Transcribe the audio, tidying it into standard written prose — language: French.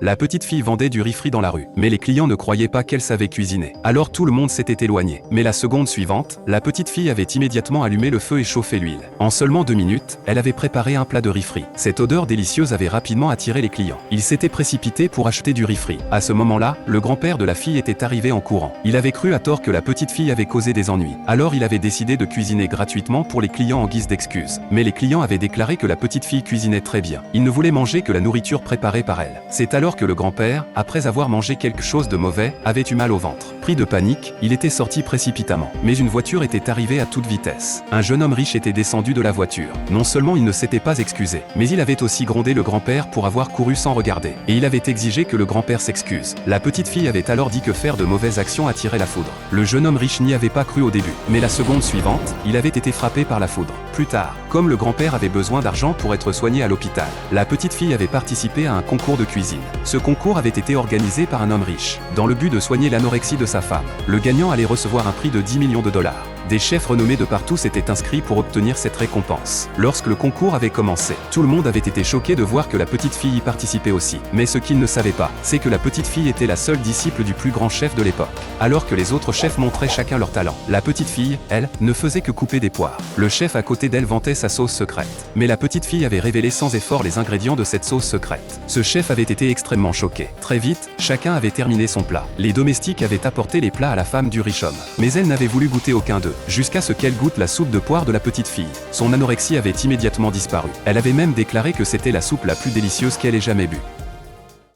La petite fille vendait du riz frit dans la rue, mais les clients ne croyaient pas qu'elle savait cuisiner. Alors tout le monde s'était éloigné. Mais la seconde suivante, la petite fille avait immédiatement allumé le feu et chauffé l'huile. En seulement 2 minutes, elle avait préparé un plat de riz frit. Cette odeur délicieuse avait rapidement attiré les clients. Ils s'étaient précipités pour acheter du riz frit. À ce moment-là, le grand-père de la fille était arrivé en courant. Il avait cru à tort que la petite fille avait causé des ennuis. Alors il avait décidé de cuisiner gratuitement pour les clients en guise d'excuse. Mais les clients avaient déclaré que la petite fille cuisinait très bien. Ils ne voulaient manger que la nourriture préparée par elle. C'est alors que le grand-père, après avoir mangé quelque chose de mauvais, avait eu mal au ventre. Pris de panique, il était sorti précipitamment. Mais une voiture était arrivée à toute vitesse. Un jeune homme riche était descendu de la voiture. Non seulement il ne s'était pas excusé, mais il avait aussi grondé le grand-père pour avoir couru sans regarder. Et il avait exigé que le grand-père s'excuse. La petite fille avait alors dit que faire de mauvaises actions attirait la foudre. Le jeune homme riche n'y avait pas cru au début. Mais la seconde suivante, il avait été frappé par la foudre. Plus tard, comme le grand-père avait besoin d'argent pour être soigné à l'hôpital, la petite fille avait participé à un concours de cuisine. Ce concours avait été organisé par un homme riche, dans le but de soigner l'anorexie de sa femme. Le gagnant allait recevoir un prix de 10 millions de dollars. Des chefs renommés de partout s'étaient inscrits pour obtenir cette récompense. Lorsque le concours avait commencé, tout le monde avait été choqué de voir que la petite fille y participait aussi. Mais ce qu'ils ne savaient pas, c'est que la petite fille était la seule disciple du plus grand chef de l'époque. Alors que les autres chefs montraient chacun leur talent, la petite fille, elle, ne faisait que couper des poires. Le chef à côté d'elle vantait sa sauce secrète. Mais la petite fille avait révélé sans effort les ingrédients de cette sauce secrète. Ce chef avait été extrêmement choqué. Très vite, chacun avait terminé son plat. Les domestiques avaient apporté les plats à la femme du riche homme. Mais elle n'avait voulu goûter aucun d'eux, jusqu'à ce qu'elle goûte la soupe de poire de la petite fille. Son anorexie avait immédiatement disparu. Elle avait même déclaré que c'était la soupe la plus délicieuse qu'elle ait jamais bue.